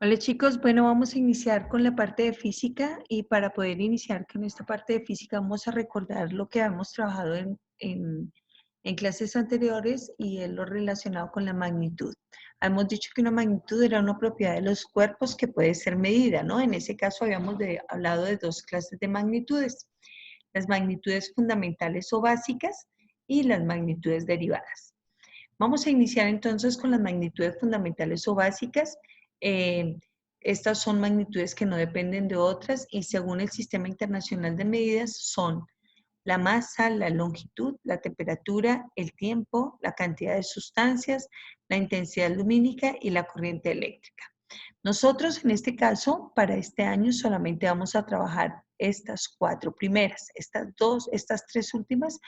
Hola chicos, bueno, vamos a iniciar con la parte de física y para poder iniciar con esta parte de física vamos a recordar lo que hemos trabajado en clases anteriores y es lo relacionado con la magnitud. Hemos dicho que una magnitud era una propiedad de los cuerpos que puede ser medida, ¿no? En ese caso habíamos hablado de dos clases de magnitudes, las magnitudes fundamentales o básicas y las magnitudes derivadas. Vamos a iniciar entonces con las magnitudes fundamentales o básicas. Eh, Estas son magnitudes que no dependen de otras y según el Sistema Internacional de Medidas son la masa, la longitud, la temperatura, el tiempo, la cantidad de sustancias, la intensidad lumínica y la corriente eléctrica. Nosotros en este caso, para este año solamente vamos a trabajar estas cuatro primeras. Estas tres últimas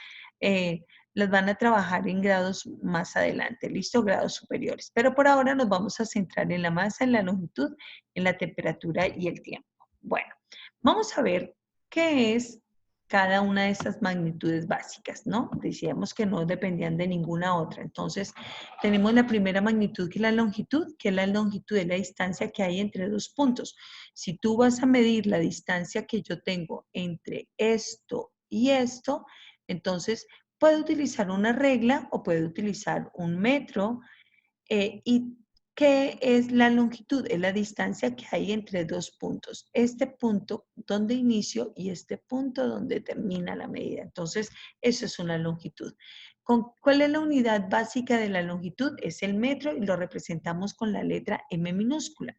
las van a trabajar en grados más adelante, ¿listo? Grados superiores. Pero por ahora nos vamos a centrar en la masa, en la longitud, en la temperatura y el tiempo. Bueno, vamos a ver qué es cada una de esas magnitudes básicas, ¿no? Decíamos que no dependían de ninguna otra. Entonces, tenemos la primera magnitud que es la longitud, que es la longitud de la distancia que hay entre dos puntos. Si tú vas a medir la distancia que yo tengo entre esto y esto, entonces puedo utilizar una regla o puedo utilizar un metro. ¿Y qué es la longitud? Es la distancia que hay entre dos puntos. Este punto donde inicio y este punto donde termina la medida. Entonces, eso es una longitud. ¿Cuál es la unidad básica de la longitud? Es el metro y lo representamos con la letra M minúscula.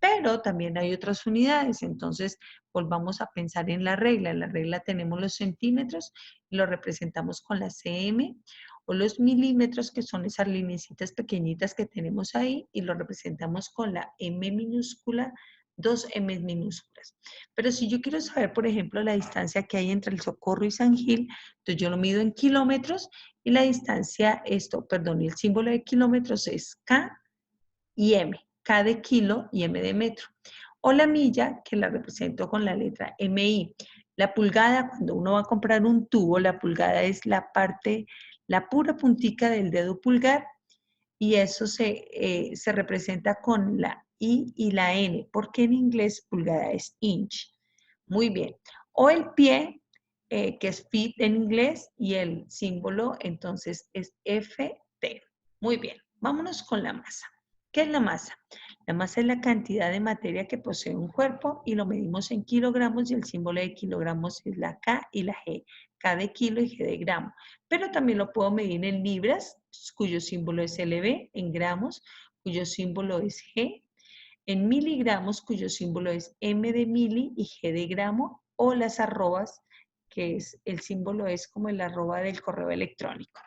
Pero también hay otras unidades, entonces volvamos a pensar en la regla. En la regla tenemos los centímetros, lo representamos con la cm, o los milímetros, que son esas lineecitas pequeñitas que tenemos ahí, y lo representamos con la m minúscula, dos m minúsculas. Pero si yo quiero saber, por ejemplo, la distancia que hay entre el Socorro y San Gil, entonces yo lo mido en kilómetros, y la distancia, y el símbolo de kilómetros es K y M, K de kilo y M de metro. O la milla, que la represento con la letra MI. La pulgada, cuando uno va a comprar un tubo, la pulgada es la parte, la pura puntica del dedo pulgar, y eso se representa con la I y la N, porque en inglés pulgada es inch. Muy bien. O el pie, que es feet en inglés, y el símbolo entonces es FT. Muy bien. Vámonos con la masa. ¿Qué es la masa? La masa es la cantidad de materia que posee un cuerpo y lo medimos en kilogramos y el símbolo de kilogramos es la K y la G. K de kilo y G de gramo. Pero también lo puedo medir en libras, cuyo símbolo es LB, en gramos, cuyo símbolo es G, en miligramos, cuyo símbolo es M de mili y G de gramo, o las arrobas, que es el símbolo es como el arroba del correo electrónico.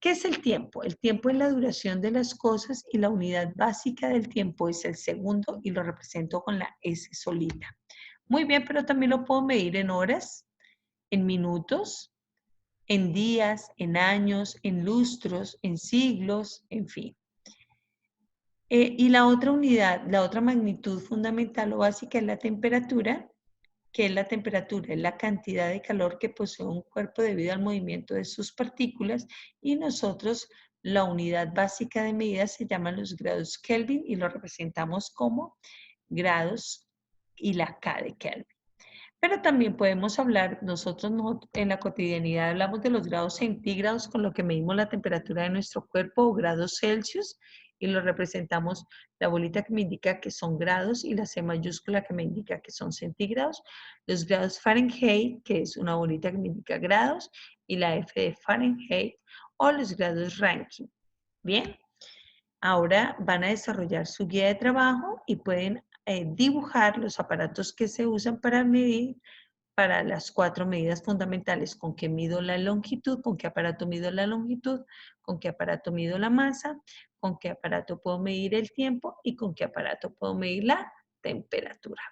¿Qué es el tiempo? El tiempo es la duración de las cosas y la unidad básica del tiempo es el segundo y lo represento con la S solita. Muy bien, pero también lo puedo medir en horas, en minutos, en días, en años, en lustros, en siglos, en fin. Y la otra unidad, la otra magnitud fundamental o básica es la temperatura, que es la temperatura, es la cantidad de calor que posee un cuerpo debido al movimiento de sus partículas, y nosotros la unidad básica de medida se llaman los grados Kelvin y lo representamos como grados y la K de Kelvin. Pero también podemos hablar, nosotros en la cotidianidad hablamos de los grados centígrados con lo que medimos la temperatura de nuestro cuerpo, o grados Celsius, y lo representamos la bolita que me indica que son grados y la C mayúscula que me indica que son centígrados, los grados Fahrenheit, que es una bolita que me indica grados, y la F de Fahrenheit, o los grados Rankine. Bien, ahora van a desarrollar su guía de trabajo y pueden dibujar los aparatos que se usan para medir, para las cuatro medidas fundamentales: con qué mido la longitud, con qué aparato mido la longitud, con qué aparato mido la masa, con qué aparato puedo medir el tiempo y con qué aparato puedo medir la temperatura.